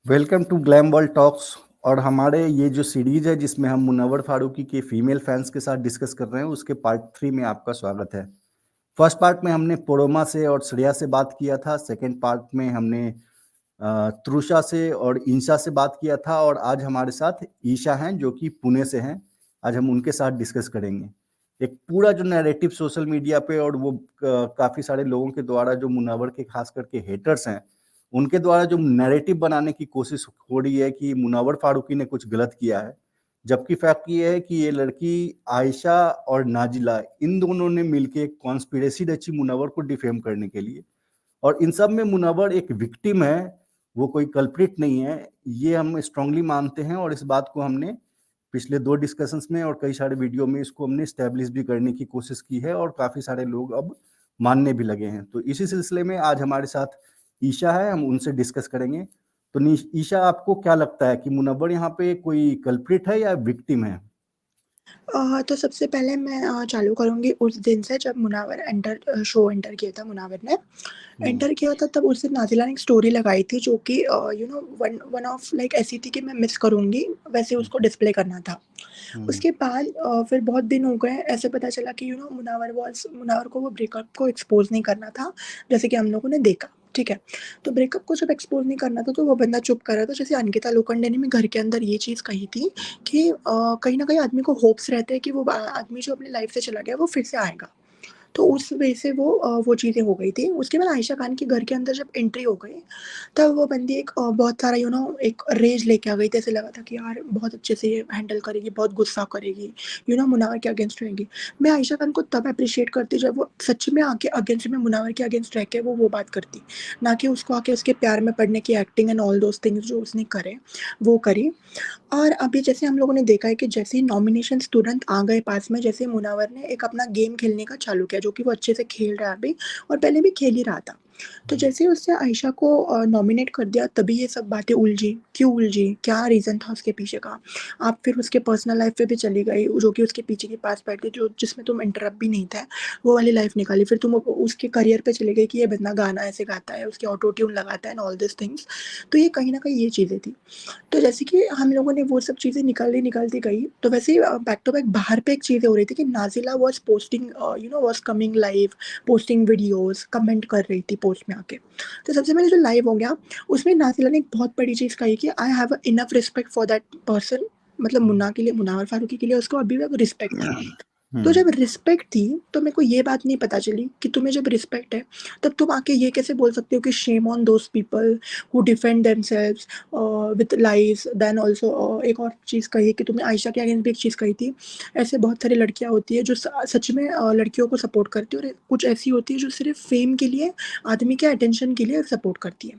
Welcome to glam world talks. और हमारे ये जो सीरीज है जिसमें हम मुनव्वर फारूकी के फीमेल फैंस के साथ डिस्कस कर रहे हैं उसके पार्ट 3 में आपका स्वागत है। फर्स्ट पार्ट में हमने पोरोमा से और श्रेया से बात किया था। सेकंड पार्ट में हमने त्रुषा से और इंशा से बात किया था और आज हमारे साथ ईशा हैं जो कि पुणे से हैं। आज हम उनके साथ डिस्कस करेंगे एक पूरा जो नैरेटिव सोशल मीडिया पे और वो काफ़ी सारे लोगों के द्वारा जो मुनव्वर के खास करके हेटर्स हैं उनके द्वारा जो नैरेटिव बनाने की कोशिश हो रही है कि मुनव्वर फारूकी ने कुछ गलत किया है, जबकि फैक्ट ये है कि ये लड़की आयशा और नाजिला इन दोनों ने मिलकर एक कॉन्स्पिरेसी रची मुनव्वर को डिफेम करने के लिए। और इन सब में मुनव्वर एक विक्टिम है, वो कोई कल्प्रिट नहीं है। ये हम स्ट्रांगली मानते हैं और इस बात को हमने पिछले 2 डिस्कशंस में और कई सारे वीडियो में इसको हमने एस्टैब्लिश भी करने की कोशिश की है और काफ़ी सारे लोग अब मानने भी लगे हैं। तो इसी सिलसिले में आज हमारे साथ ईशा है, हम उनसे डिस्कस करेंगे। तो ईशा, आपको क्या लगता है कि मुनव्वर यहाँ पे कोई कल्प्रिट है या विक्टिम है? तो सबसे पहले मैं चालू करूँगी उस दिन से जब मुनावर शो एंटर किया था। मुनावर ने एंटर किया था तब उस दिन नाज़िला ने एक स्टोरी लगाई थी जो कि वन वन ऑफ लाइक ऐसी थी कि मैं मिस करूँगी, वैसे उसको डिस्प्ले करना था। उसके बाद फिर बहुत दिन हो गए, ऐसे पता चला कि मुनावर को वो ब्रेकअप को एक्सपोज़ नहीं करना था, जैसे कि हम लोगों ने देखा, ठीक है? तो ब्रेकअप को जब एक्सपोज़ नहीं करना था तो वो बंदा चुप कर रहा था। जैसे अंकिता लोखंडे ने भी घर के अंदर ये चीज़ कही थी कि कहीं न कहीं आदमी को होप्स रहते हैं कि वो आदमी जो अपनी लाइफ़ से चला गया वो फिर से आएगा। तो उस वजह से वो चीज़ें हो गई थी। उसके बाद आयशा खान के घर के अंदर जब एंट्री हो गई, तब वो बंदी एक बहुत सारा एक रेज लेके आ गई थी। ऐसे लगा था कि यार बहुत अच्छे से ये हैंडल करेगी, बहुत गुस्सा करेगी, मुनावर के अगेंस्ट रहेगी। मैं आयशा खान को तब एप्रिशिएट करती जब वो सच में आके अगेंस्ट में मुनावर के अगेंस्ट रह के वो बात करती, ना कि उसको आके उसके प्यार में पड़ने की acting and all those things जो उसने करे, वो करी। और अभी जैसे हम लोगों ने देखा है कि जैसे ही नॉमिनेशंस तुरंत आ गए पास में, जैसे मुनावर ने एक अपना गेम खेलने का चालू किया, जो कि वो अच्छे से खेल रहा है अभी और पहले भी खेल ही रहा था। तो जैसे ही उसने आयशा को नॉमिनेट कर दिया, तभी ये सब बातें उलझी। क्यों उलझी? क्या रीज़न था उसके पीछे का? आप फिर उसके पर्सनल लाइफ़ पे भी चली गई, जो कि उसके पीछे के पास बैठ के जो जिसमें तुम इंटरप्ट भी नहीं थे, वो वाली लाइफ़ निकाली। फिर तुम उसके करियर पे चली गई कि ये बंदा गाना ऐसे गाता है, उसके ऑटो ट्यून लगाता है एंड ऑल दिस थिंग्स। तो ये कहीं न कहीं ये चीज़ें थी। तो जैसे कि हम लोगों ने वो सब चीज़ें निकलती गई, तो वैसे ही बैक टू बैक बाहर पे एक चीज़ें हो रही थी कि Nazila was posting was coming live, posting videos, comment कर रही थी पोस्ट में आके। तो सबसे पहले जो लाइव हो गया, उसमें नाज़िला ने एक बहुत बड़ी चीज़ कही कि I have enough respect for that person, मतलब मुन्ना के लिए, मुनावर फारूकी के लिए उसको अभी भी रिस्पेक्ट था। तो जब रिस्पेक्ट थी, तो मेरे को ये बात नहीं पता चली कि तुम्हें जब रिस्पेक्ट है, तब तुम आके ये कैसे बोल सकते हो कि shame on those people who defend themselves with lies. Then also एक और चीज़ कही कि तुमने आयशा के अगेंस्ट भी एक चीज़ कही थी। ऐसे बहुत सारी लड़कियाँ होती हैं जो सच में लड़कियों को सपोर्ट करती है, और कुछ ऐसी होती है जो सिर्फ़ फ़ेम के लिए, आदमी के अटेंशन के लिए सपोर्ट करती है।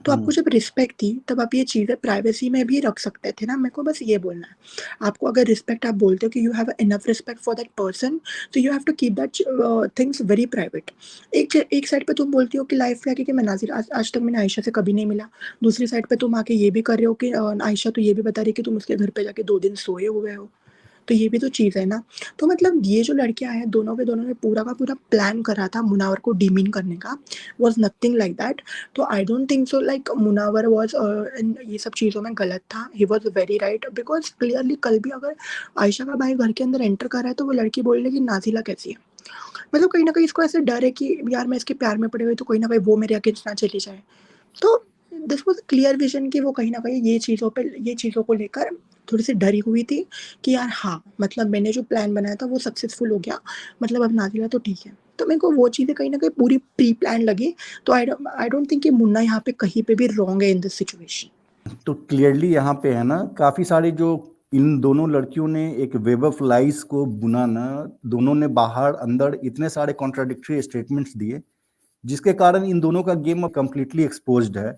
तो आपको जब रिस्पेक्ट थी, तब आप ये चीज़ें प्राइवेसी में भी रख सकते थे ना। मेरे को बस ये बोलना है। आपको अगर रिस्पेक्ट, आप बोलते हो कि you have enough respect for that person, तो you have to keep that things very private. एक साइड पे तुम बोलती हो कि लाइफ में आके कि मैं नाज़िर आज तक मैंने आयशा से कभी नहीं मिला। दूसरी साइड पे तुम आके ये भी कर रहे हो कि आयशा तो ये भी बता रही है कि तुम उसके घर पे जाके 2 दिन सोए हुए हो। तो ये भी तो चीज़ है ना। तो मतलब ये जो लड़कियाँ हैं, दोनों के दोनों ने पूरा का पूरा प्लान करा था मुनावर को डीमीन करने का, वाज़ नथिंग लाइक दैट। तो I don't think so like Munawar was in ये सब चीज़ों में गलत था। He was very right, because clearly कल भी अगर आयशा का भाई घर के अंदर एंटर कर रहा है, तो वो लड़की बोल रही है कि नाज़िला कैसी है? मतलब कहीं न कहीं इसको ऐसे डर है कि यार मैं इसके प्यार में पड़ी हुई, तो कहीं न कहीं वो मेरे अगेंस्ट ना चली जाए। तो दिस वाज़ क्लियर विज़न कि वो कहीं न कहीं ये चीज़ों को लेकर थोड़ी-सी डरी हुई थी कि यार हाँ, मतलब मैंने जो प्लान बनाया था वो सक्सेसफुल हो गया, मतलब अब नाज़िला तो ठीक है। तो मेरे को वो चीज़ें कहीं न कहीं पूरी प्री प्लान लगी। तो आई डोंट थिंक कि मुन्ना यहाँ पे कहीं पे भी रॉन्ग है इन दिस सिचुएशन। तो क्लियरली यहाँ पे है ना, काफ़ी सारे जो इन दोनों लड़कियों ने एक वेब ऑफ लाइज को बुना ना, दोनों ने बाहर अंदर इतने सारे कॉन्ट्राडिक्टरी स्टेटमेंट्स दिए जिसके कारण इन दोनों का गेम कंप्लीटली एक्सपोज्ड है।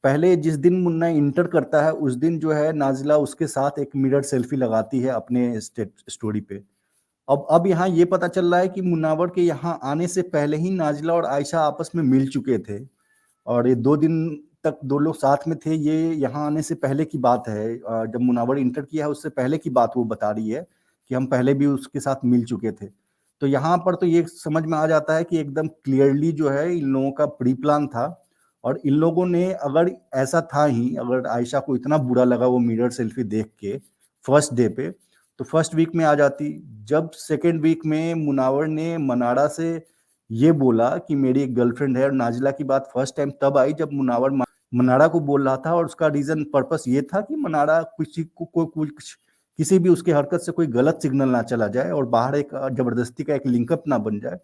पहले जिस दिन मुन्ना इंटर करता है उस दिन जो है नाजिला उसके साथ एक मिरर सेल्फी लगाती है अपने स्टोरी पे। अब यहाँ ये पता चल रहा है कि मुनावर के यहाँ आने से पहले ही नाजिला और आयशा आपस में मिल चुके थे और ये 2 दिन तक 2 लोग साथ में थे। ये यहाँ आने से पहले की बात है, जब मुनावर इंटर किया है उससे पहले की बात वो बता रही है कि हम पहले भी उसके साथ मिल चुके थे। तो यहाँ पर तो ये समझ में आ जाता है कि एकदम क्लियरली जो है इन लोगों का प्री प्लान था और इन लोगों ने, अगर ऐसा था ही, अगर आयशा को इतना बुरा लगा वो मिरर सेल्फी देख के फर्स्ट डे पे, तो फर्स्ट वीक में आ जाती। जब सेकेंड वीक में मुनावर ने मनारा से ये बोला कि मेरी एक गर्लफ्रेंड है, और नाजिला की बात फर्स्ट टाइम तब आई जब मुनावर मनारा को बोल रहा था, और उसका रीजन पर्पस ये था कि मनारा कुछ किसी भी उसके हरकत से कोई गलत सिग्नल ना चला जाए और बाहर एक जबरदस्ती का एक लिंकअप ना बन जाए।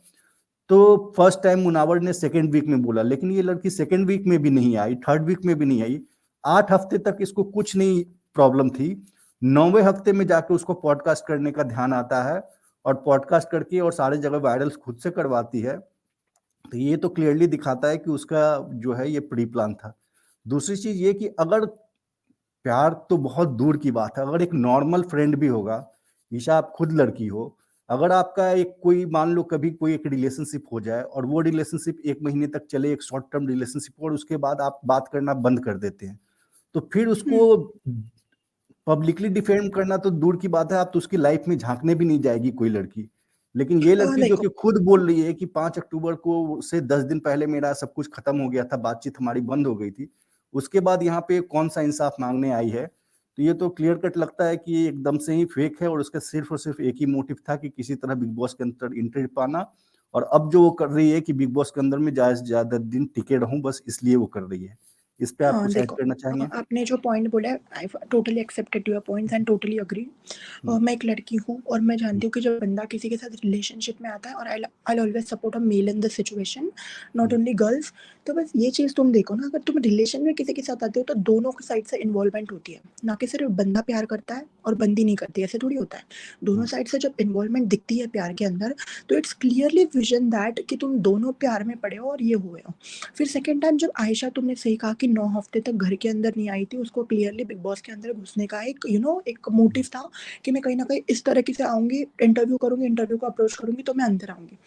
तो फर्स्ट टाइम मुनावर ने सेकेंड वीक में बोला, लेकिन ये लड़की सेकेंड वीक में भी नहीं आई, थर्ड वीक में भी नहीं आई, 8 हफ्ते तक इसको कुछ नहीं प्रॉब्लम थी। 9वें हफ्ते में जाके उसको पॉडकास्ट करने का ध्यान आता है, और पॉडकास्ट करके और सारे जगह वायरल खुद से करवाती है। तो ये तो क्लियरली दिखाता है कि उसका जो है ये प्री प्लान था। दूसरी चीज ये कि अगर प्यार तो बहुत दूर की बात है, अगर एक नॉर्मल फ्रेंड भी होगा, ईशा आप खुद लड़की हो, अगर आपका एक कोई मान लो कभी कोई एक रिलेशनशिप हो जाए और वो रिलेशनशिप 1 महीने तक चले, एक शॉर्ट टर्म रिलेशनशिप, और उसके बाद आप बात करना बंद कर देते हैं, तो फिर उसको हुँ। पब्लिकली डिफेम करना तो दूर की बात है, आप तो उसकी लाइफ में झांकने भी नहीं जाएगी कोई लड़की। लेकिन ये लड़की जो देखो कि खुद बोल रही है कि 5 अक्टूबर को से 10 दिन पहले मेरा सब कुछ खत्म हो गया था, बातचीत हमारी बंद हो गई थी, उसके बाद यहाँ पे कौन सा इंसाफ मांगने आई है। तो ये तो क्लियर कट लगता है कि ये एकदम से ही फेक है, और उसका सिर्फ और सिर्फ एक ही मोटिव था कि किसी तरह बिग बॉस के अंदर एंट्री पाना। और अब जो वो कर रही है कि बिग बॉस के अंदर में ज्यादा से ज्यादा दिन टिके रहूं, बस इसलिए वो कर रही है। इस पे आप कुछ ऐड देखो, करना चाहेंगे? आपने जो पॉइंट बोला है, I totally accepted your points and totally agree. Hmm, मैं एक लड़की हूँ और मैं जानती हूँ कि जब बंदा किसी के साथ रिलेशनशिप में आता है, और I always support a male in this situation, not hmm, only girls. तो बस ये चीज़ तुम देखो ना, अगर तुम रिलेशन में किसी के साथ आते हो तो दोनों की साइड से इन्वॉल्वमेंट होती है, ना कि सिर्फ बंदा प्यार करता है और बंदी नहीं करती, ऐसे थोड़ी होता है। दोनों हम्म, साइड से जब इन्वॉल्वमेंट दिखती है प्यार के अंदर, तो इट्स क्लियरली विजन दैट कि तुम दोनों प्यार में पड़े हो और ये हुए हो। फिर सेकेंड टाइम जब आयशा, तुमने सही कहा कि 9 हफ्ते तक घर के अंदर नहीं आई थी, उसको क्लियरली बिग बॉस के अंदर घुसने का एक एक मोटिव था कि मैं कहीं न कहीं इस तरीके से आऊँगी, इंटरव्यू करूँगी, इंटरव्यू को अप्रोच करूँगी तो मैं अंदर आऊँगी।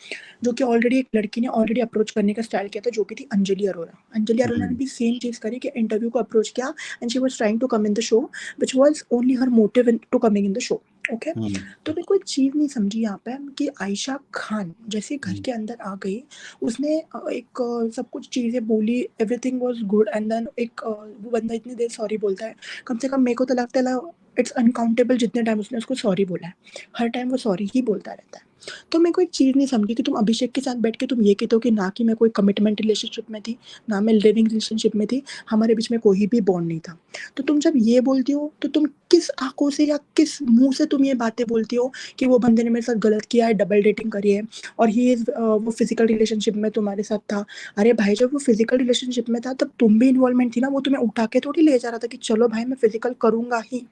जो कि ऑलरेडी एक लड़की ने ऑलरेडी अप्रोच करने का स्टाइल किया था, जो कि थी अंजलि अरोरा। अंजलि अरोरा ने हम्म, भी सेम चीज़ करी कि इंटरव्यू को अप्रोच किया, and she was trying to come in the show, which was only her motive in to coming in the show. Okay? Hmm, तो मैं कोई चीज़ नहीं समझी यहाँ पे कि आयशा खान जैसे घर हम्म, के अंदर आ गई, उसने सब कुछ चीज़ें बोली, everything was good, and then वो बंदा इतनी देर सॉरी बोलता है। कम से कम मेरे को तो लगता है इट्स अनकाउंटेबल जितने टाइम उसने उसको सॉरी बोला है। हर टाइम वो सॉरी ही बोलता रहता है। तो मैं कोई चीज़ नहीं समझी कि तुम अभिषेक के साथ बैठ के तुम ये कहते हो कि ना कि मैं कोई कमिटमेंट रिलेशनशिप में थी, ना मैं लिविंग रिलेशनशिप में थी, हमारे बीच में कोई भी बॉन्ड नहीं था। तो तुम जब ये बोलती हो तो तुम किस आँखों से या किस मुँह से तुम ये बातें बोलती हो कि वो बंदे ने मेरे साथ गलत किया है, डबल डेटिंग करी है, और वो फिज़िकल रिलेशनशिप में तुम्हारे साथ था। अरे भाई, जब वो फिज़िकल रिलेशनशिप में था तब तुम भी इन्वॉल्वमेंट थी ना, वो तुम्हें उठा के थोड़ी ले जा रहा था कि चलो भाई मैं फिज़िकल करूँगा ही।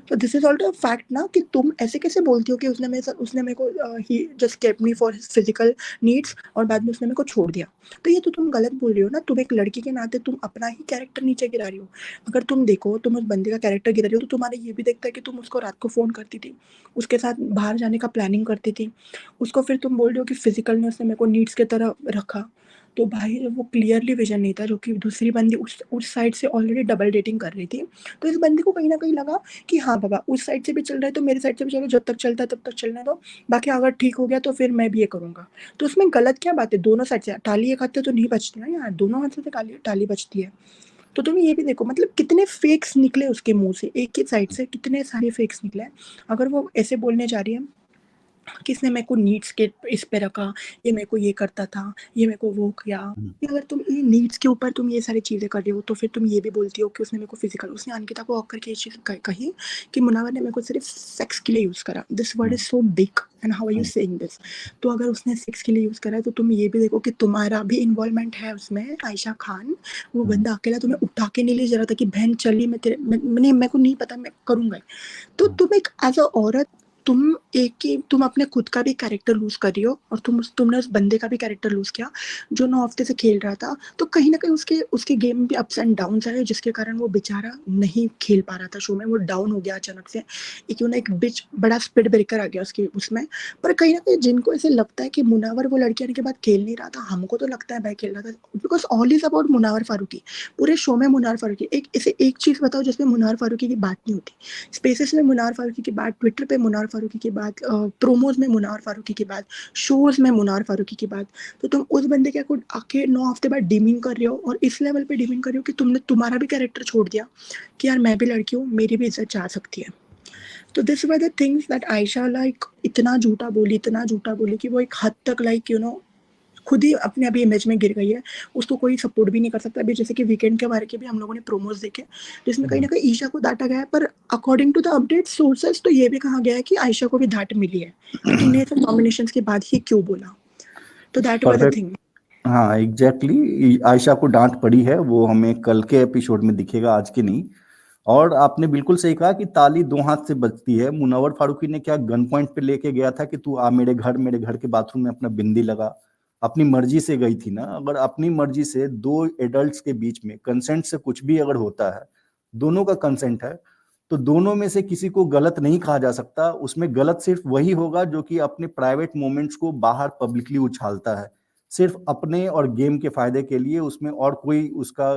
तो this is also a fact ना कि तुम ऐसे कैसे बोलती हो कि उसने मेरे को ही just kept me for his physical needs और बाद में उसने मेरे को छोड़ दिया। तो ये तो तुम गलत बोल रही हो ना, तुम एक लड़की के नाते तुम अपना ही कैरेक्टर नीचे गिरा रही हो। अगर तुम देखो, तुम उस बंदे का कैरेक्टर गिरा रही हो तो तुम्हारा ये भी दिखता है कि तुम उसको रात को फ़ोन करती थी, उसके साथ बाहर जाने का प्लानिंग करती थी। उसको फिर तुम बोल रही हो कि फिज़िकल में उसने मेरे को नीड्स की तरह रखा। तो भाई वो क्लियरली विज़न नहीं था, जो कि दूसरी बंदी उस साइड से ऑलरेडी डबल डेटिंग कर रही थी। तो इस बंदे को कहीं न कहीं लगा कि हाँ बाबा, उस साइड से भी चल रहा है तो मेरी साइड से भी चलो, जब तक चलता है तब तक चलने दो, बाकी अगर ठीक हो गया तो फिर मैं भी ये करूँगा। तो उसमें गलत क्या बात है? दोनों साइड से टाली एक हाथ से तो नहीं बजती ना यार, दोनों हाथ से तो टाली टाली बजती है। तो तुम ये भी देखो, मतलब कितने फेक्स निकले उसके मुँह से, एक ही साइड से कितने सारे फेक्स निकले। अगर वो ऐसे बोलने जा रही है कि इसने मेरे को नीड्स के इस पे रखा, ये मेरे को ये करता था, ये मेरे को वो किया। हम्म, कि अगर तुम ये नीड्स के ऊपर तुम ये सारी चीज़ें कर रही हो, तो फिर तुम ये भी बोलती हो कि उसने मेरे को फिज़िकल, उसने अंकिता को आकर के ये चीज़ कही कि मुनावर ने मेरे को सिर्फ़ सेक्स के लिए यूज़ करा। This word is so big, and how are you hmm, saying this? तो अगर उसने सेक्स के लिए यूज़ करा है, तो तुम ये भी देखो कि तुम्हारा भी इन्वॉल्वमेंट है उसमें, आयशा खान। वो हम्म, बंदा अकेला तुम्हें उठा के नहीं ले जा रहा था कि बहन चली, मैं तेरे नहीं, मेरे को नहीं पता, मैं करूँगा ही। तो हम्म, तुम एक एज़ अ औरत, तुम अपने खुद का भी कैरेक्टर लूज़ कर रही हो, और तुमने उस बंदे का भी कैरेक्टर लूज़ किया, जो 9 हफ्ते से खेल रहा था। तो कहीं न कहीं उसके उसके गेम में भी अप्स एंड डाउन्स आए, जिसके कारण वो बेचारा नहीं खेल पा रहा था शो में, वो डाउन हो गया अचानक से। एक बीच बड़ा स्पीड ब्रेकर आ गया उसके उसमें। पर कहीं न कहीं जिनको ऐसे लगता है कि मुनावर वो लड़की आने के बाद खेल नहीं रहा था, हमको तो लगता है भाई खेल रहा था, because all is about Munawar Faruqui. पूरे शो में मुनावर फारूकी, एक चीज़ बताओ जिसमें मुनावर फारूकी की बात नहीं होती। स्पेसेस में मुनार फारूकी की बात, ट्विटर पे मुनार फारूकी की बात, प्रोमोज़ में मुनव्वर फारूकी की बात, शोज़ में मुनव्वर फारूकी की बात, तो तुम उस बंदे के आके 9 हफ्ते बाद डीमिंग कर रहे हो और इस लेवल पे डीमिंग कर रहे हो कि तुमने तुम्हारा भी कैरेक्टर छोड़ दिया कि यार मैं भी लड़की हूँ, मेरी भी इज़्ज़त जा सकती है। तो this were the things that Ayesha like इतना झूठा बोली कि वो एक हद तक लाइक खुद ही अपने अभी इमेज में गिर गई है। उसको कोई सपोर्ट भी नहीं कर सकता। अभी जैसे कि वीकेंड के बारे के भी हम लोगों ने प्रोमोज़ देखे, जिसमें कहीं न कहीं ईशा को डाँटा गया है, पर according to the update sources तो ये भी कहा गया है कि आयशा को भी डाँट मिली है, कि तुमने ये सब नॉमिनेशंस के बाद ही क्यों बोला? तो that were the perfect. Thing. हाँ, एग्जैक्टली आयशा को डांट पड़ी है, वो हमें कल के एपिसोड में दिखेगा, आज के नहीं। और आपने बिल्कुल सही कहा कि ताली दो हाथ से बजती है। मुनव्वर फारूकी ने क्या गन पॉइंट पे लेके गया था कि तू आ मेरे घर के बाथरूम में अपना बिंदी लगा। अपनी मर्जी से गई थी ना। अगर अपनी मर्जी से दो एडल्ट्स के बीच में कंसेंट से कुछ भी अगर होता है, दोनों का कंसेंट है, तो दोनों में से किसी को गलत नहीं कहा जा सकता। उसमें गलत सिर्फ वही होगा जो कि अपने प्राइवेट मोमेंट्स को बाहर पब्लिकली उछालता है, सिर्फ अपने और गेम के फायदे के लिए। उसमें और कोई उसका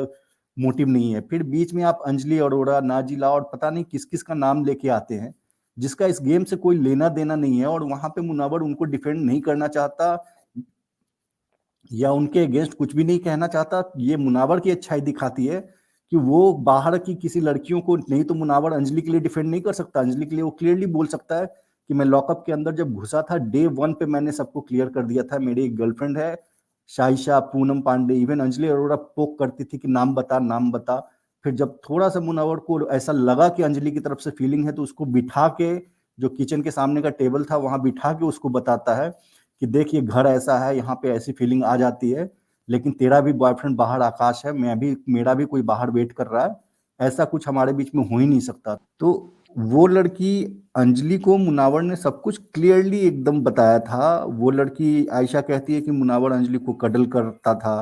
मोटिव नहीं है। फिर बीच में आप अंजलि अरोड़ा, नाजिला और पता नहीं किस किस का नाम लेके आते हैं, जिसका इस गेम से कोई लेना देना नहीं है, और वहां पे मुनव्वर उनको डिफेंड नहीं करना चाहता या उनके अगेंस्ट कुछ भी नहीं कहना चाहता। ये मुनव्वर की अच्छाई दिखाती है कि वो बाहर की किसी लड़कियों को नहीं, तो मुनव्वर अंजलि के लिए डिफेंड नहीं कर सकता। अंजलि के लिए वो क्लियरली बोल सकता है कि मैं लॉकअप के अंदर जब घुसा था, डे 1 पे मैंने सबको क्लियर कर दिया था, मेरी एक गर्लफ्रेंड है शाइशा, पूनम पांडे। इवन अंजलि अरोड़ा पोक करती थी कि नाम बता, नाम बता। फिर जब थोड़ा सा मुनव्वर को ऐसा लगा कि अंजलि की तरफ से फीलिंग है, तो उसको बिठा के, जो किचन के सामने का टेबल था वहां बिठा के उसको बताता है कि देख ये घर ऐसा है, यहाँ पे ऐसी फीलिंग आ जाती है, लेकिन तेरा भी बॉयफ्रेंड बाहर आकाश है, मैं भी, मेरा भी कोई बाहर वेट कर रहा है, ऐसा कुछ हमारे बीच में हो ही नहीं सकता। तो वो लड़की अंजलि को मुनव्वर ने सब कुछ क्लियरली एकदम बताया था। वो लड़की आयशा कहती है कि मुनव्वर अंजलि को कडल करता था,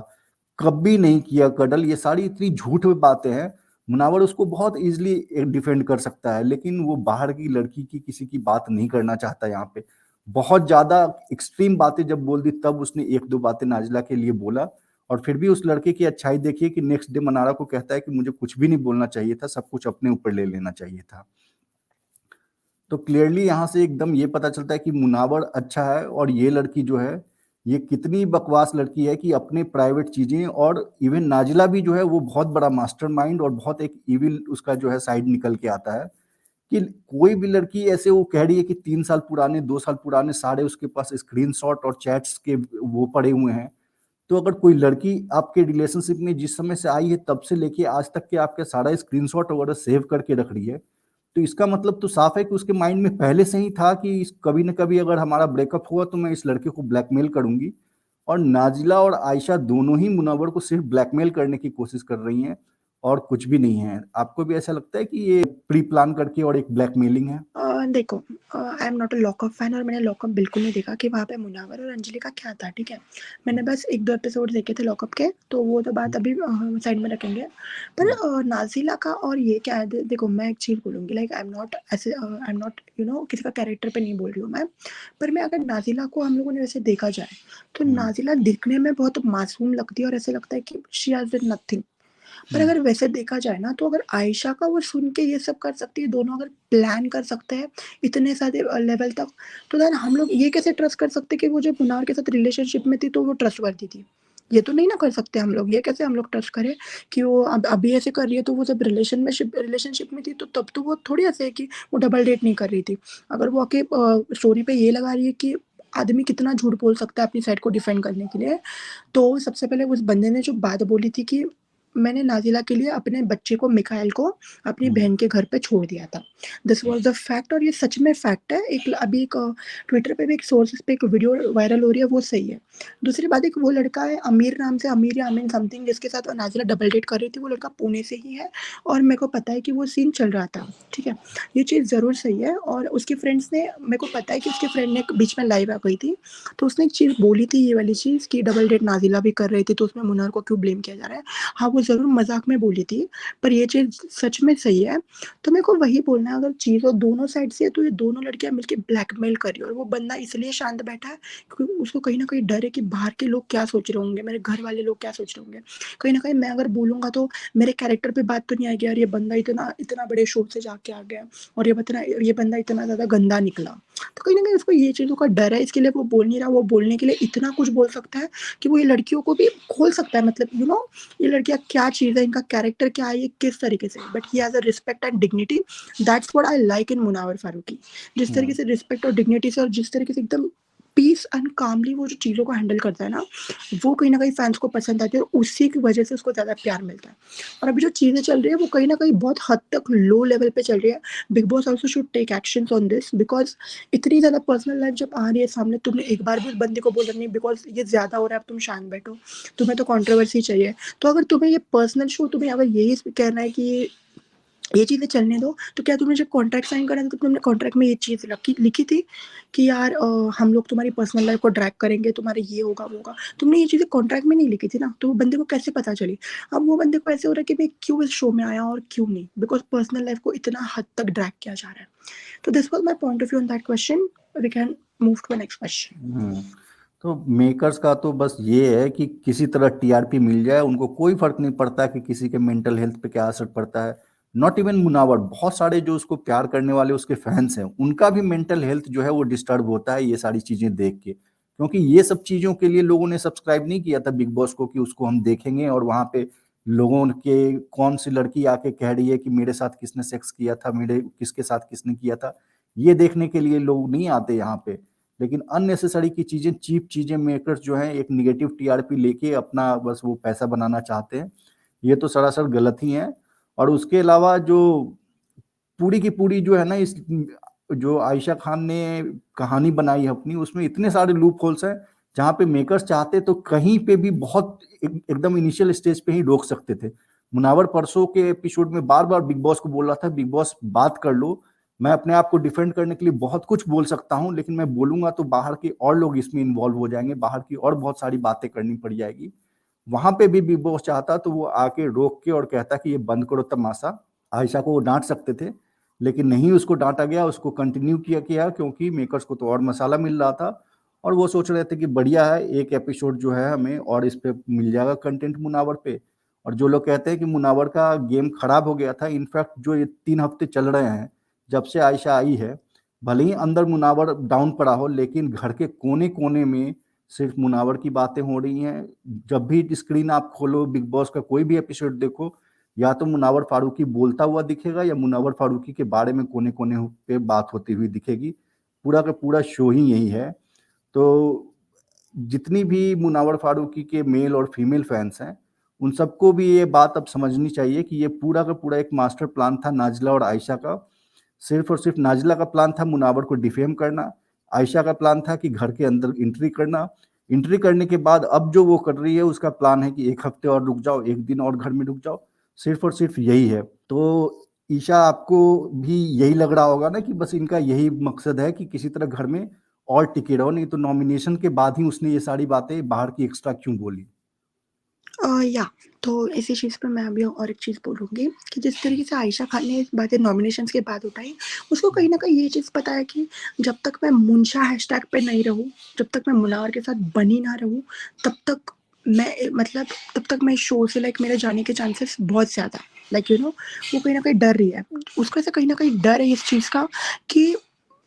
कभी नहीं किया कडल। ये सारी इतनी झूठ बातें हैं। मुनव्वर उसको बहुत इजीली डिफेंड कर सकता है, लेकिन वो बाहर की लड़की की किसी की बात नहीं करना चाहता। यहाँ पे बहुत ज्यादा एक्सट्रीम बातें जब बोल दी, तब उसने एक दो बातें नाजिला के लिए बोला। और फिर भी उस लड़के की अच्छाई देखिए कि नेक्स्ट डे मनारा को कहता है कि मुझे कुछ भी नहीं बोलना चाहिए था, सब कुछ अपने ऊपर ले लेना चाहिए था। तो क्लियरली यहाँ से एकदम ये पता चलता है कि मुनव्वर अच्छा है, और ये लड़की जो है, ये कितनी बकवास लड़की है कि अपने प्राइवेट चीजें, और इवन नाजिला भी जो है वो बहुत बड़ा मास्टरमाइंड और बहुत एक इविल उसका जो है साइड निकल के आता है। कि कोई भी लड़की ऐसे वो कह रही है कि 3 साल पुराने, 2 साल पुराने सारे उसके पास स्क्रीनशॉट और चैट्स के वो पड़े हुए हैं। तो अगर कोई लड़की आपके रिलेशनशिप में जिस समय से आई है, तब से लेके आज तक के आपके सारा स्क्रीनशॉट वगैरह सेव करके रख रही है, तो इसका मतलब तो साफ है कि उसके माइंड में पहले से ही था कि कभी न कभी अगर हमारा ब्रेकअप हुआ तो मैं इस लड़के को ब्लैकमेल करूंगी। और नाजिला और आयशा दोनों ही मुनव्वर को सिर्फ ब्लैकमेल करने की कोशिश कर रही हैं, और कुछ भी नहीं है। आपको भी ऐसा लगता है कि ये प्री प्लान करके और एक ब्लैकमेलिंग है? देखो, I am not a lockup fan और मैंने लॉकअप बिल्कुल नहीं देखा कि वहाँ पे मुनव्वर और अंजलि का क्या था, ठीक है? मैंने बस 1-2 एपिसोड देखे थे लॉकअप के, तो वो तो बात अभी साइड में रखेंगे। पर नाज़िला का और ये क्या है, देखो मैं एक चीज़ बोलूँगी, लाइक आई एम नॉट ऐसे आई एम नॉट किसी का कैरेक्टर पे नहीं बोल रही हूँ मैं। पर मैं अगर नाज़िला को हम लोगों ने वैसे देखा जाए, तो नाज़िला दिखने में बहुत मासूम लगती है और ऐसा लगता है कि शी हैज़ डन नथिंग। पर अगर वैसे देखा जाए ना, तो अगर आयशा का वो सुन के ये सब कर सकती है, दोनों अगर प्लान कर सकते हैं इतने सारे लेवल तक, तो देन हम लोग ये कैसे ट्रस्ट कर सकते हैं कि वो जब मुनार के साथ रिलेशनशिप में थी तो वो ट्रस्टवर्दी थी? ये तो नहीं ना कर सकते हम लोग। ये कैसे हम लोग ट्रस्ट करें कि वो अब अभी ऐसे कर रही है, तो वो जब रिलेशनशिप में थी तो तब तो वो थोड़ी ऐसे है कि वो डबल डेट नहीं कर रही थी। अगर वो आके स्टोरी पे ये लगा रही है कि आदमी कितना झूठ बोल सकता है अपनी साइड को डिफेंड करने के लिए, तो सबसे पहले उस बंदे ने जो बात बोली थी कि मैंने नाज़िला के लिए अपने बच्चे को, मिकाइल को, अपनी बहन के घर पे छोड़ दिया था। दिस वाज़ द फैक्ट और ये सच में फैक्ट है। अभी एक ट्विटर पे भी एक सोर्सेज़ पे एक वीडियो वायरल हो रही है, वो सही है। दूसरी बात, एक वो लड़का है अमीर नाम से, अमीर या अमीन समथिंग, जिसके साथ नाज़िला डबल डेट कर रही थी, वो लड़का पुणे से ही है और मेरे को पता है कि वो सीन चल रहा था, ठीक है? ये चीज़ ज़रूर सही है और उसकी फ्रेंड्स ने, मेरे को पता है कि उसके फ्रेंड ने बीच में लाइव आ गई थी, तो उसने एक चीज़ बोली थी, ये वाली चीज़ कि डबल डेट नाज़िला भी कर रही थी, तो उसमें मुनव्वर को क्यों ब्लेम किया जा रहा है? हाँ, वो वो ज़रूर मज़ाक में बोली थी, पर ये चीज़ सच में सही है। तो मेरे को वही बोलना है, अगर चीज़ें दोनों साइड से है तो ये दोनों लड़कियाँ मिलके ब्लैकमेल कर रही है और वो बंदा इसलिए शांत बैठा है क्योंकि उसको कहीं न कहीं डर है कि बाहर के लोग क्या सोच रहे होंगे, मेरे घर वाले लोग क्या सोच रहे होंगे। कहीं न कहीं मैं अगर बोलूँगा तो मेरे कैरेक्टर पे बात तो नहीं आएगी, यार ये बंदा इतना इतना बड़े शो से जाके आ गया और ये बंदा इतना ज़्यादा गंदा निकला। तो कहीं न कहीं उसको ये चीज़ों का डर है, इसके लिए वो बोल नहीं रहा, वो बोलने के लिए इतना कुछ बोल सकता है कि वो ये लड़कियों को भी खोल सकता है, मतलब ये लड़कियाँ क्या चीज़ है, इनका कैरेक्टर क्या है, ये किस तरीके से but he has a respect and dignity. That's what I like in Munawar Faruqui. जिस तरीके हम्म। से रिस्पेक्ट और डिग्निटी से और जिस तरीके से एकदम पीस एंड कामली वो जो चीज़ों को हैंडल करता है ना, वो कहीं न कहीं फैन्स को पसंद आती है और उसी की वजह से उसको ज़्यादा प्यार मिलता है। और अभी जो चीज़ें चल रही है वो कहीं न कहीं बहुत हद तक लो लेवल पे चल रही है। Bigg Boss also should take actions on this because इतनी ज़्यादा पर्सनल लाइफ़ जब आ रही है सामने, तुमने एक बार भी उस बंदे को बोला नहीं बिकॉज़ ये ज़्यादा हो रहा है, अब तुम शांत बैठो, तुम्हें तो कंट्रोवर्सी चाहिए। तो अगर तुम्हें ये पर्सनल शो, तुम्हें अगर यही कहना है कि ये चीज़ें चलने दो, तो क्या तुमने जब कॉन्ट्रैक्ट साइन करा था तो तुमने कॉन्ट्रैक्ट में ये चीज़ रखी लिखी थी कि यार हम लोग तुम्हारी पर्सनल लाइफ़ को ड्रैग करेंगे, तुम्हारा ये होगा, वो होगा। तुमने ये चीज़ें कॉन्ट्रैक्ट में नहीं लिखी थी ना, तो वो बंदे को कैसे पता चली? अब वो बंदे को ऐसे हो रहा है कि मैं क्यों इस शो में आया और क्यों नहीं? बिकॉज़ पर्सनल लाइफ़ को इतना हद तक ड्रैग किया जा रहा है। तो this was my point of view on that question. We can move to the next question. Hmm. तो मेकर्स का तो बस ये है कि किसी तरह टीआरपी मिल जाए, उनको कोई फर्क नहीं पड़ता कि किसी के मेंटल हेल्थ पे क्या असर पड़ता है। नॉट इवन मुनावर, बहुत सारे जो उसको प्यार करने वाले उसके फैंस हैं, उनका भी मेंटल हेल्थ जो है वो डिस्टर्ब होता है ये सारी चीजें देख के, क्योंकि ये सब चीजों के लिए लोगों ने सब्सक्राइब नहीं किया था बिग बॉस को कि उसको हम देखेंगे और वहां पे लोगों के कौन सी लड़की आके कह रही है कि मेरे साथ किसने सेक्स किया था, मेरे किसके साथ किसने किया था, ये देखने के लिए लोग नहीं आते यहाँ पे। लेकिन अननेसेसरी की चीजें, चीप चीजें मेकर्स जो हैं एक निगेटिव टीआरपी लेके अपना बस वो पैसा बनाना चाहते हैं। ये तो सरासर गलत ही है। और उसके अलावा जो पूरी की पूरी जो है ना, इस जो आयशा खान ने कहानी बनाई है अपनी, उसमें इतने सारे लूप होल्स हैं जहां पे मेकर्स चाहते तो कहीं पे भी बहुत एकदम इनिशियल स्टेज पे ही रोक सकते थे। मुनावर परसों के एपिसोड में बार बार बिग बॉस को बोल रहा था, बिग बॉस बात कर लो, मैं अपने आप को डिफेंड करने के लिए बहुत कुछ बोल सकता हूं, लेकिन मैं बोलूंगा तो बाहर के और लोग इसमें इन्वॉल्व हो जाएंगे, बाहर की और बहुत सारी बातें करनी पड़ जाएगी। वहां पे भी बिग बॉस चाहता तो वो आके रोक के और कहता कि ये बंद करो तमाशा। आयशा को वो डांट सकते थे, लेकिन नहीं उसको डांटा गया, उसको कंटिन्यू किया क्योंकि मेकर्स को तो और मसाला मिल रहा था और वो सोच रहे थे कि बढ़िया है, एक एपिसोड जो है हमें और इस पे मिल जाएगा कंटेंट मुनावर पे। और जो लोग कहते हैं कि मुनावर का गेम खराब हो गया था, इनफैक्ट जो ये 3 हफ्ते चल रहे हैं जब से आयशा आई है, भले ही अंदर मुनावर डाउन पड़ा हो, लेकिन घर के कोने कोने में सिर्फ मुनावर की बातें हो रही हैं। जब भी स्क्रीन आप खोलो, बिग बॉस का कोई भी एपिसोड देखो, या तो मुनावर फारूकी बोलता हुआ दिखेगा या मुनावर फारूकी के बारे में कोने कोने पे बात होती हुई दिखेगी। पूरा का पूरा शो ही यही है। तो जितनी भी मुनावर फारूकी के मेल और फीमेल फैंस हैं, उन सबको भी ये बात अब समझनी चाहिए कि ये पूरा का पूरा एक मास्टर प्लान था नाजिला और आयशा का। सिर्फ और सिर्फ नाजिला का प्लान था मुनावर को डिफेम करना, आयशा का प्लान था कि घर के अंदर एंट्री करना। एंट्री करने के बाद अब जो वो कर रही है उसका प्लान है कि 1 हफ्ते और रुक जाओ, 1 दिन और घर में रुक जाओ। सिर्फ और सिर्फ यही है। तो ईशा, आपको भी यही लग रहा होगा ना कि बस इनका यही मकसद है कि किसी तरह घर में और टिके रहो, नहीं तो नॉमिनेशन के बाद ही उसने ये सारी बातें बाहर की एक्स्ट्रा क्यों बोली? या तो इसी चीज़ पे मैं अभी और एक चीज़ बोलूँगी कि जिस तरीके से आयशा खान ने बातें नॉमिनेशंस के बाद उठाई, उसको कहीं न कहीं ये चीज़ पता है कि जब तक मैं मुनशा हैशटैग पे नहीं रहूँ, जब तक मैं मुनावर के साथ बनी ना रहूँ, तब तक मतलब तब तक मैं इस शो से मेरे जाने के चांसेस बहुत ज़्यादा हैं। वो कहीं न कहीं डर रही है। उसको ऐसा कहीं न कहीं डर है इस चीज़ का कि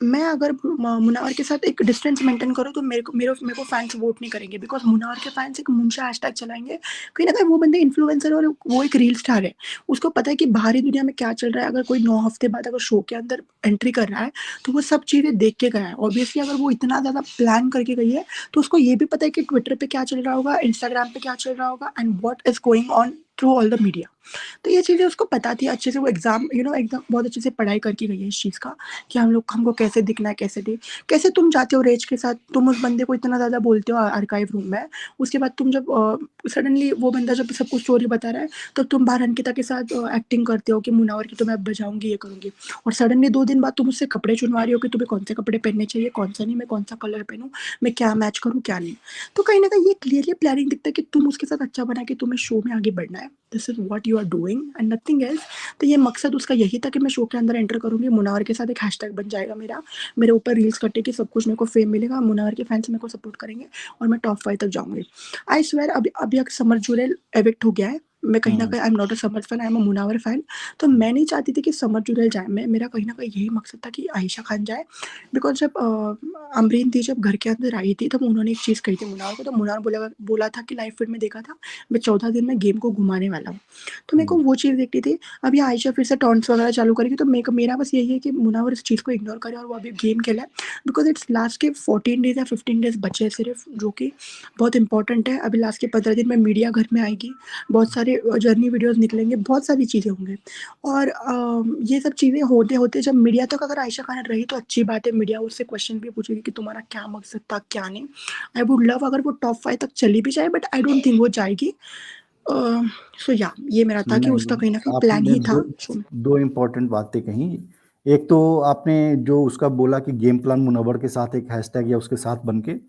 मैं अगर मुनावर के साथ एक डिस्टेंस मेंटेन करूँ तो मेरे को फैन्स वोट नहीं करेंगे बिकॉज़ मुनावर के फैन्स एक मुनशा हैशटैग चलाएँगे। कहीं न कहीं वो बंदे इन्फ्लुएंसर है और वो एक रील स्टार है। उसको पता है कि बाहरी दुनिया में क्या चल रहा है, अगर कोई 9 हफ्ते बाद अगर शो के अंदर एंट्री कर रहा है, तो वो सब चीज़ें देख के गया है। ऑब्वियसली अगर वो इतना ज़्यादा प्लान करके गई है, तो उसको ये भी पता है कि ट्विटर पे क्या चल रहा होगा, इंस्टाग्राम पे क्या चल रहा होगा and what is going on through all the media. तो ये चीज़ें उसको पता थी अच्छे से, वो एग्ज़ाम एकदम बहुत अच्छे से पढ़ाई करके गई है इस चीज़ का कि हमको कैसे दिखना है, कैसे नहीं। कैसे तुम जाते हो रेज के साथ, तुम उस बंदे को इतना ज़्यादा बोलते हो आर्काइव रूम में, उसके बाद तुम जब सडनली वो बंदा जब सबको स्टोरी बता रहा है, तो तुम बाहर अंकिता के साथ एक्टिंग करते हो कि मुनावर की तो मैं अब बजाऊँगी, ये करूँगी और सडनली 2 दिन बाद तुम उससे कपड़े चुनवा रही हो कि तुम्हें कौन से कपड़े पहनने चाहिए, कौन सा नहीं, मैं कौन-सा कलर पहनूँ, मैं क्या मैच करूँ, क्या नहीं। तो कहीं न कहीं ये क्लियरली प्लानिंग दिखता है कि तुम उसके साथ अच्छा बना के तुम्हें शो में आगे बढ़ना है। This is what you are doing and nothing else. तो ये मकसद उसका यही था कि मैं शो के अंदर एंटर करूँगी, मुनावर के साथ एक हैशटैग बन जाएगा मेरा, मेरे ऊपर रील्स कटेगी, सब कुछ मेरे को फेम मिलेगा, मुनावर के फैन्स मेरे को सपोर्ट करेंगे और मैं टॉप 5 तक जाऊँगी। आई स्वेयर अभी समर जुरेल इविक्ट हो गया है। मैं कहीं न कहीं I am not a summer fan, I am a Munawar fan. तो मैं नहीं चाहती थी कि समर जुरेल जाए, मेरा कहीं न कहीं यही मकसद था कि आयशा खान जाए। बिकॉज़ जब अमरीन दी जब घर के अंदर आई थी, तब उन्होंने एक चीज़ कही थी मुनावर को, तो मुनावर बोला था कि लाइव फीड में देखा था, मैं 14 दिन में गेम को घुमाने वाला हूँ। तो मेरे को वो चीज़ देखनी थी। अभी आयशा फिर से टॉन्ट्स वगैरह चालू करेगी, तो मेरा बस यही है कि मुनावर इस चीज़ को इग्नोर करे और वो अभी गेम खेले, बिकॉज़ इट्स लास्ट के 14 डेज़ या 15 डेज़ बचे हैं सिर्फ़, जो कि बहुत इंपॉर्टेंट है। अभी लास्ट के 15 दिन में मीडिया घर में आएगी, बहुत सारे जर्नी वीडियोज़ निकलेंगे, बहुत सारी चीज़ें होंगी। और ये सब चीज़ें होते-होते जब मीडिया तक अगर आयशा खान रही तो अच्छी बात है, मीडिया उससे क्वेश्चन भी पूछेगी कि तुम्हारा क्या मकसद था, क्या नहीं। आई वुड लव अगर वो टॉप 5 तक चली भी जाए, बट आई डोंट थिंक वो जाएगी। अ, सो या ये मेरा था कि उसका नहीं, कहीं न कहीं प्लान आपने ही था दो शो में। दो इम्पोर्टेंट बातें कही। एक तो आपने जो उसका बोला कि गेम प्लान मुनव्वर के साथ एक हैशटैग या उसके साथ बन के,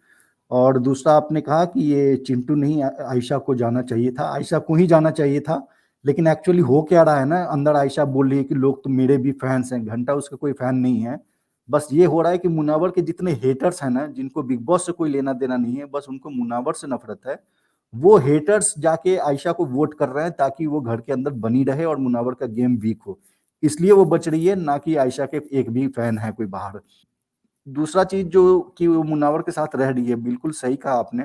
और दूसरा आपने कहा कि ये चिंटू नहीं आयशा को जाना चाहिए था, आयशा को ही जाना चाहिए था। लेकिन एक्चुअली हो क्या रहा है ना, अंदर आयशा बोल रही है कि लोग तो मेरे भी फैंस हैं, घंटा उसका कोई फैन नहीं है। बस ये हो रहा है कि मुनव्वर के जितने हेटर्स हैं ना, जिनको बिग बॉस से कोई लेना देना नहीं है, बस उनको मुनव्वर से नफरत है। वो हेटर्स जाके आयशा को वोट कर रहे हैं ताकि वो घर के अंदर बनी रहे और मुनव्वर का गेम वीक हो। इसलिए वो बच रही है, ना कि आयशा के एक भी फैन है कोई बाहर। दूसरा चीज जो कि वो मुनव्वर के साथ रह रही है, बिल्कुल सही कहा आपने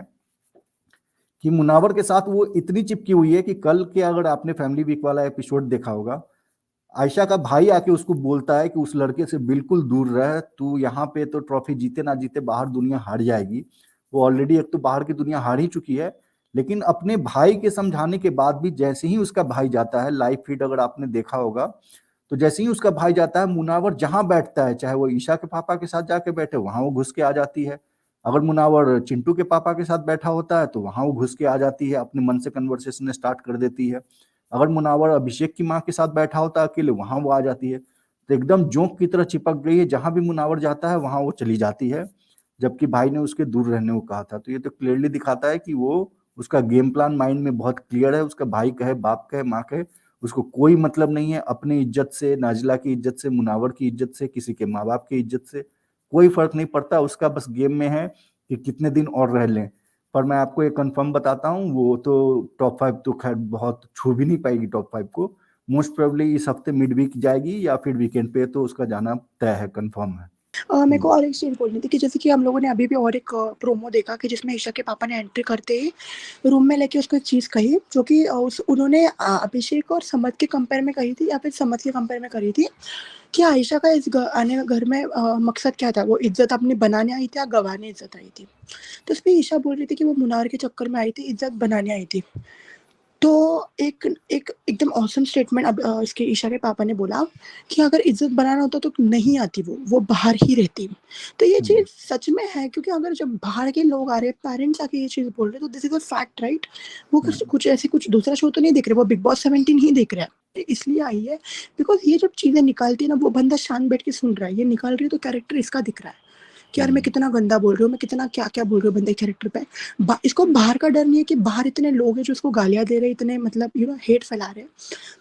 कि मुनव्वर के साथ वो इतनी चिपकी हुई है कि कल के अगर आपने फैमिली वीक वाला एपिसोड देखा होगा, आयशा का भाई आके उसको बोलता है कि उस लड़के से बिल्कुल दूर रह, तू यहाँ पे तो ट्रॉफी जीते ना जीते बाहर दुनिया हार जाएगी। वो ऑलरेडी एक तो बाहर की दुनिया हार ही चुकी है, लेकिन अपने भाई के समझाने के बाद भी जैसे ही उसका भाई जाता है, लाइव फीड अगर आपने देखा होगा, तो जैसे ही उसका भाई जाता है, मुनावर जहां बैठता है, चाहे वो ईशा के पापा के साथ जाके बैठे, वहां वो घुस के आ जाती है। अगर मुनावर चिंटू के पापा के साथ बैठा होता है तो वहां वो घुस के आ जाती है, अपने मन से कन्वर्सेशन स्टार्ट कर देती है। अगर मुनावर अभिषेक की माँ के साथ बैठा होता है अकेले, वहां वो आ जाती है। तो एकदम जोंक की तरह चिपक गई है, जहां भी मुनावर जाता है वहां वो चली जाती है, जबकि भाई ने उसके दूर रहने को कहा था। तो ये तो क्लियरली दिखाता है कि वो उसका गेम प्लान माइंड में बहुत क्लियर है। उसका भाई कहे, बाप कहे, माँ कहे, उसको कोई मतलब नहीं है अपनी इज्जत से, नाजिला की इज्जत से, मुनावर की इज्जत से, किसी के माँ बाप की इज्जत से, कोई फर्क नहीं पड़ता। उसका बस गेम में है कि कितने दिन और रह लें। पर मैं आपको एक कंफर्म बताता हूँ, वो तो टॉप 5 तो खैर बहुत छू भी नहीं पाएगी टॉप 5 को। मोस्ट प्रोबेबली इस हफ्ते मिड वीक जाएगी या फिर वीकेंड पे, तो उसका जाना तय है, कंफर्म है। मेरे को और एक चीज़ बोलनी थी कि जैसे कि हम लोगों ने अभी भी और एक प्रोमो देखा कि जिसमें ईशा के पापा ने एंट्री करते ही रूम में लेके उसको एक चीज़ कही, जो कि उन्होंने अभिषेक और समत के कंपेयर में कही थी या फिर समत के कंपेयर में करी थी कि आयशा का इस आने घर में मकसद क्या था, वो इज्जत अपनी बनाने आई थी या गंवाने इज्जत आई थी। तो उसमें ईशा बोल रही थी कि वो मुनार के चक्कर में आई थी, इज्जत बनाने आई थी। तो एक एक एकदम ऑसम स्टेटमेंट अब इसके ईशा के पापा ने बोला कि अगर इज़्ज़त बनाना होता तो नहीं आती वो बाहर ही रहती। तो ये चीज़ सच में है, क्योंकि अगर जब बाहर के लोग आ रहे हैं, पेरेंट्स आके ये चीज़ बोल रहे हैं, तो this is a fact, right? वो कुछ ऐसे कुछ दूसरा शो तो नहीं देख रहे, वो बिग बॉस 17 ही देख रहे हैं। इसलिए आई है बिकॉज़ ये जब चीज़ें निकालती है ना, वो बंदा शांत बैठ के सुन रहा है, ये निकाल रही है तो कैरेक्टर इसका दिख रहा है। कि यार मैं कितना गंदा बोल रही हूँ, मैं कितना क्या-क्या बोल रही हूँ बंदे के कैरेक्टर पे। इसको बाहर का डर नहीं है कि बाहर इतने लोग हैं जो इसको गालियाँ दे रहे हैं, इतने मतलब हेट फैला रहे हैं।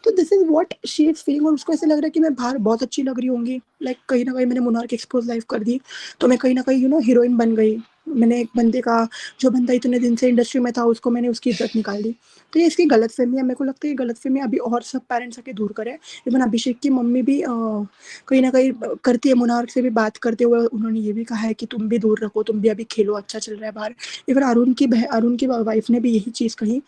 तो this is what she is feeling, और उसको ऐसा लग रहा है कि मैं बाहर बहुत अच्छी लग रही होंगी। लाइक कहीं न कहीं मैंने मुनार की एक्सपोज़ लाइव कर दी, तो मैं कहीं न कहीं हीरोइन बन गई। मैंने एक बंदे का, जो बंदा इतने दिन से इंडस्ट्री में था, उसको मैंने उसकी इज़्ज़त निकाल दी। तो ये इसकी गलतफ़हमी है, मेरे को लगता है ये गलतफ़हमी अभी और सब पेरेंट्स आके दूर करें। इवन अभिषेक की मम्मी भी कहीं न कहीं करती है, मुनार से भी बात करते हुए उन्होंने ये भी कहा है कि तुम भी दूर रखो, तुम भी अभी खेलो, अच्छा चल रहा है बाहर। इवन अरुण की वाइफ़ ने भी यही चीज़ कही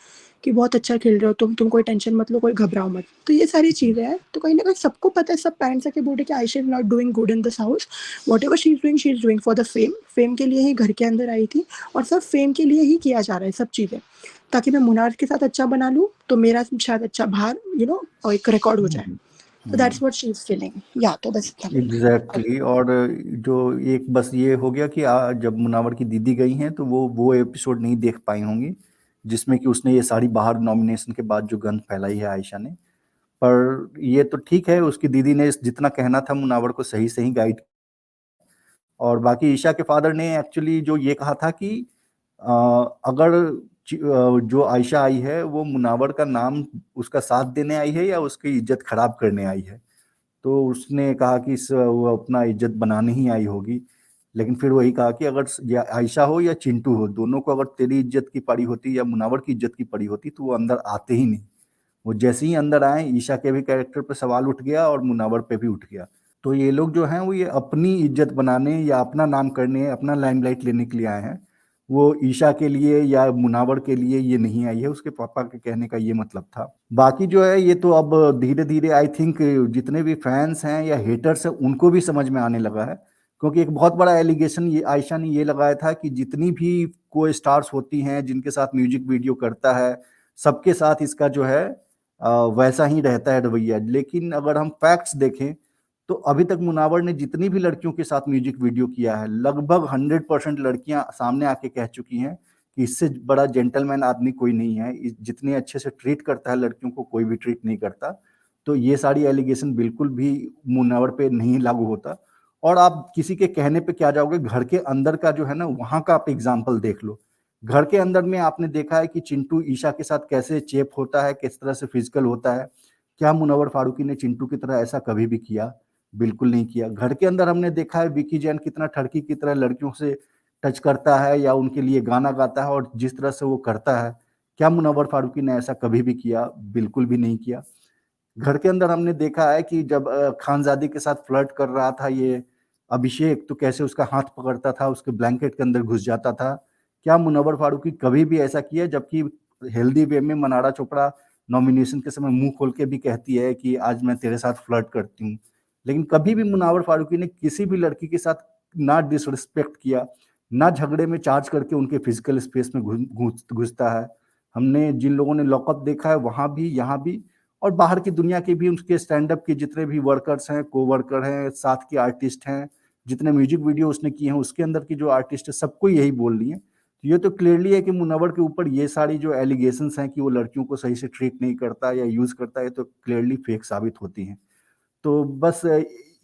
कि बहुत अच्छा खेल रहे हो तुम कोई टेंशन मत लो, कोई घबराओ मत। तो ये सारी चीज़ें हैं, तो कहीं न कहीं सबको पता है, सब पेरेंट्स आके बोल रहे हैं कि Ayesha is not doing good in this house. Whatever she is doing for the fame. Fame के लिए ही घर के अंदर आई थी, और सब फेम के लिए ही किया जा रहा है सब चीज़ें। ताकि मैं मुनार के साथ अच्छा बना लूँ, तो मेरा शायद अच्छा बाहर और एक रिकॉर्ड हो जाए। तो that's what she is feeling. या तो बस इतना बोलना एग्जैक्टली। और जो एक बस ये हो गया कि जब मुनावर की दीदी गई हैं तो वो एपिसोड नहीं देख पाई होंगी, जिसमें कि उसने ये सारी बाहर नॉमिनेशन के बाद जो गंद फैलाई है आयशा ने। पर ये तो ठीक है, उसकी दीदी ने जितना कहना था मुनावर को सही सही गाइड। और बाकी ईशा के फादर ने एक्चुअली जो ये कहा था कि अ, अगर जो आयशा आई है वो मुनावर का नाम उसका साथ देने आई है या उसकी इज्जत खराब करने आई है। तो उसने कहा कि वो अपना इज्जत बनाने ही आई होगी। लेकिन फिर वही कहा कि अगर या आयशा हो या चिंटू हो, दोनों को अगर तेरी इज्जत की पड़ी होती या मुनावर की इज्जत की पड़ी होती तो वो अंदर आते ही नहीं। वो जैसे ही अंदर आए, ईशा के भी कैरेक्टर पे सवाल उठ गया और मुनावर पे भी उठ गया। तो ये लोग जो हैं वो ये अपनी इज्जत बनाने या अपना नाम करने, अपना लाइमलाइट लेने के लिए आए हैं। वो ईशा के लिए या मुनावर के लिए ये नहीं आई है, उसके पापा के कहने का ये मतलब था। बाकी जो है ये तो अब धीरे धीरे आई थिंक जितने भी फैंस हैं या हेटर्स हैं उनको भी समझ में आने लगा है। क्योंकि एक बहुत बड़ा एलिगेशन ये आयशा ने ये लगाया था कि जितनी भी को स्टार्स होती हैं जिनके साथ म्यूजिक वीडियो करता है, सबके साथ इसका जो है वैसा ही रहता है रवैया। लेकिन अगर हम फैक्ट्स देखें तो अभी तक मुनावर ने जितनी भी लड़कियों के साथ म्यूजिक वीडियो किया है, लगभग 100% लड़कियां सामने आके कह चुकी हैं कि इससे बड़ा जेंटलमैन आदमी कोई नहीं है। जितने अच्छे से ट्रीट करता है लड़कियों को, कोई भी ट्रीट नहीं करता। तो ये सारी एलिगेशन बिल्कुल भी मुनावर पे नहीं लागू होता। और आप किसी के कहने पे क्या जाओगे, घर के अंदर का जो है ना, वहां का आप एग्जाम्पल देख लो। घर के अंदर में आपने देखा है कि चिंटू ईशा के साथ कैसे चेप होता है, किस तरह से फिजिकल होता है। क्या मुनव्वर फारूकी ने चिंटू की तरह ऐसा कभी भी किया? बिल्कुल नहीं किया। घर के अंदर हमने देखा है विकी जैन कितना ठरकी की तरह लड़कियों से टच करता है या उनके लिए गाना गाता है, और जिस तरह से वो करता है, क्या मुनव्वर फारूकी ने ऐसा कभी भी किया? बिल्कुल भी नहीं किया। घर के अंदर हमने देखा है कि जब खानजादी के साथ फ्लर्ट कर रहा था ये अभिषेक, तो कैसे उसका हाथ पकड़ता था, उसके ब्लैंकेट के अंदर घुस जाता था। क्या मुनव्वर फारूकी कभी भी ऐसा किया? जबकि हेल्दी वे में मनारा चोपड़ा नॉमिनेशन के समय मुंह खोल के भी कहती है कि आज मैं तेरे साथ फ्लर्ट करती हूँ। लेकिन कभी भी मुनव्वर फारूकी ने किसी भी लड़की के साथ ना डिसरिस्पेक्ट किया, ना झगड़े में चार्ज करके उनके फिजिकल स्पेस में घुसता है। हमने जिन लोगों ने लॉकअप देखा है वहां भी, यहाँ भी, और बाहर की दुनिया के भी उसके स्टैंड अप के जितने भी वर्कर्स हैं, को वर्कर हैं, साथ के आर्टिस्ट हैं, जितने म्यूजिक वीडियो उसने किए हैं उसके अंदर की जो आर्टिस्ट है, सबको यही बोल रही है। तो ये तो क्लियरली है कि मुनव्वर के ऊपर ये सारी जो एलिगेशंस हैं कि वो लड़कियों को सही से ट्रीट नहीं करता या यूज करता है, तो क्लियरली फेक साबित होती हैं। तो बस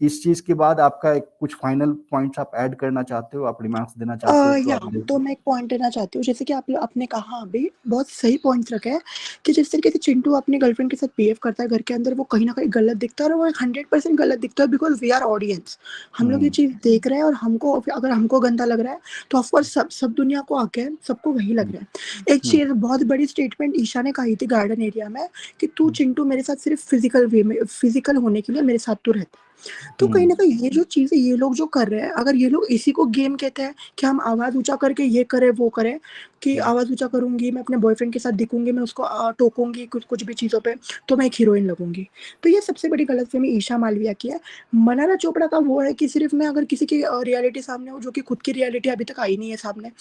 इस चीज के बाद आपका एक कुछ फाइनल पॉइंट्स आप ऐड करना चाहते हो, आप रिमार्क्स देना चाहते हो तो या आप दे तो दो। मैं एक पॉइंट देना चाहती हूँ, जैसे कि आपने कहा अभी बहुत सही पॉइंट्स रखे हैं कि जिस तरीके से चिंटू अपनी गर्लफ्रेंड के साथ बिहेव करता है घर के अंदर, वो कहीं ना कहीं गलत दिखता है, और वो 100% गलत दिखता है, बिकॉज वी आर ऑडियंस। हम लोग ये चीज देख रहे हैं, और हमको अगर हमको गंदा लग रहा है तो ऑफकोर्स सब दुनिया को आके सबको वही लग रहा है। एक चीज बहुत बड़ी स्टेटमेंट ईशा ने कही थी गार्डन एरिया में कि तू चिंटू मेरे साथ सिर्फ फिजिकल वे में, फिजिकल होने के लिए मेरे साथ तू रहता है। तो कहीं न कहीं ये जो चीज़ें ये लोग जो कर रहे हैं, अगर ये लोग इसी को गेम कहते हैं कि हम आवाज़ ऊँचा करके ये करें, वो करें, कि आवाज़ ऊँचा करूँगी, मैं अपने बॉयफ्रेंड के साथ दिखूँगी, मैं उसको टोकूँगी कुछ भी चीज़ों पे, तो मैं एक हीरोइन लगूँगी। तो ये सबसे बड़ी गलतफ़हमी ईशा मालविया की है। मनारा चोपड़ा का वो है कि सिर्फ़ मैं अगर किसी की रियलिटी सामने हो, जो कि खुद की रियलिटी अभी तक आई नहीं है सामने,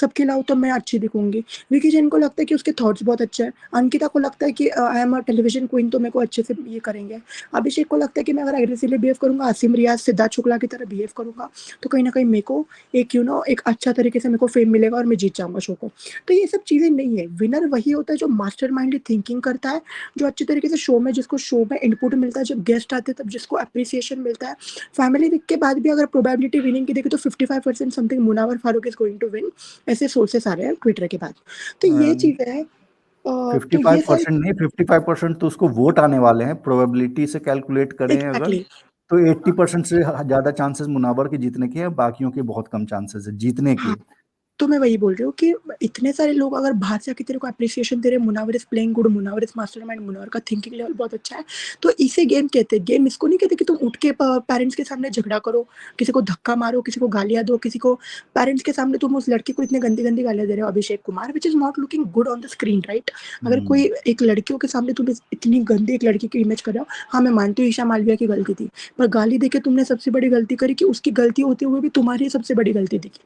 सब खिलाऊँ तो मैं अच्छी दिखूँगी। विकी जैन को लगता है कि उसके थॉट्स बहुत अच्छे हैं। अंकिता को लगता है कि I am a television queen, तो मेरे को अच्छे से ये करेंगे। अभिषेक को लगता है कि मैं अगर एग्रेसिवली बिहेव करूँगा, आसिम रियाज़, सिद्धार्थ शुक्ला की तरह बिहेव करूँगा, तो कहीं न कहीं मेरे को एक एक अच्छा तरीके से मेरे को फ़ेम मिलेगा और मैं जीत जाऊँगा शो को। तो ये सब चीज़ें नहीं है। विनर वही होता है जो मास्टरमाइंडली थिंकिंग करता है, जो अच्छे तरीके से शो में, जिसको शो में इनपुट मिलता है, जब गेस्ट आते हैं तब जिसको एप्रिसिएशन मिलता है। फैमिली वीक के बाद भी अगर प्रोबेबिलिटी विनिंग की देखें तो 55% something Munawar Farooq is going to win, ऐसे सोर्सेस आ रहे हैं ट्विटर के बाद। तो ये चीज़ें हैं। तो ये सारी 55% नहीं, 55% तो उसको वोट आने वाले हैं। प्रोबेबिलिटी से कैलकुलेट करें अगर, एग्ज़ैक्टली। तो 80% से ज्यादा चांसेस मुनावर के जीतने के हैं, बाकियों के बहुत कम चांसेस है जीतने हाँ, के। तो मैं वही बोल रही हूँ कि इतने सारे लोग अगर बाहर से आके तेरे को एप्रिसिएशन दे रहे हैं, Munawar is playing good, Munawar is mastermind, Munawar का थिंकिंग लेवल बहुत अच्छा है, तो इसे गेम कहते हैं। गेम इसको नहीं कहते कि तुम उठ के पेरेंट्स के सामने झगड़ा करो, किसी को धक्का मारो, किसी को गालियाँ दो, किसी को पेरेंट्स के सामने तुम उस लड़की को इतनी गंदी-गंदी गालियाँ दे रहे हो, Abhishek Kumar, which is not looking good on the screen, right? अगर कोई एक लड़कियों के सामने तुम इतनी गंदी एक लड़की की इमेज कर रहे हो, हाँ, मैं मानती हूँ ईशा मालविया की गलती थी, पर गाली देके तुमने सबसे बड़ी गलती करी कि उसकी गलती होते हुए भी तुम्हारी सबसे बड़ी गलती दिखी।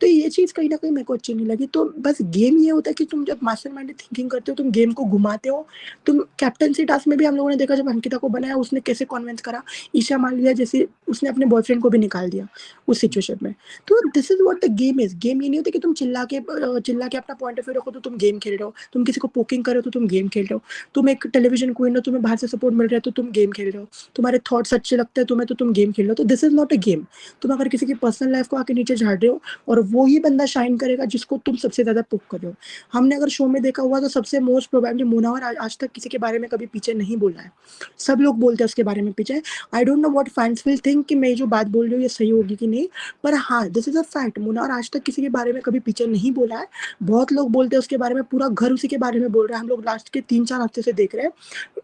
तो ये चीज़ कहीं न कहीं मेरे को अच्छी नहीं लगी। तो बस गेम ये होता है कि तुम जब मास्टरमाइंड थिंकिंग करते हो, तुम गेम को घुमाते हो। तुम कैप्टेंसी टास्क में भी हम लोगों ने देखा, जब अंकिता को बनाया उसने कैसे कन्विंस करा। ईशा मालविया जैसे उसने अपने बॉयफ्रेंड को भी निकाल दिया उस सिचुएशन में। तो this is what the game is. Game ये नहीं होता कि तुम चिल्ला के अपना पॉइंट ऑफ व्यू रखो तो तुम गेम खेल रहे हो। तुम किसी को पोकिंग कर रहे हो तो तुम गेम खेल रहे हो। तुम एक टेलीविजन क्वीन हो, तुम्हें बाहर से सपोर्ट मिल रहा है तो तुम गेम खेल रहे हो। तुम्हारे थॉट्स अच्छे लगते हैं तुम्हें तो तुम गेम खेल रहे हो। तो this is not a game. तुम अगर किसी की पर्सनल लाइफ को आके नीचे झाड़ रहे हो और वो ही बंदा शाइन करेगा जिसको तुम सबसे ज़्यादा पुक कर रहे हो। हमने अगर शो में देखा हुआ तो सबसे मोस्ट प्रोबेबली मुनावर आज तक किसी के बारे में कभी पीछे नहीं बोला है। सब लोग बोलते हैं उसके बारे में पीछे। I don't know what fans will think कि मैं जो बात बोल रही हूँ ये सही होगी कि नहीं, पर हाँ, this is a fact. Munawar आज तक किसी के बारे में कभी पीछे नहीं बोला है। बहुत लोग बोलते हैं उसके बारे में, पूरा घर उसी के बारे में बोल रहा है। हम लोग लास्ट के 3-4 हफ्ते से देख रहे हैं।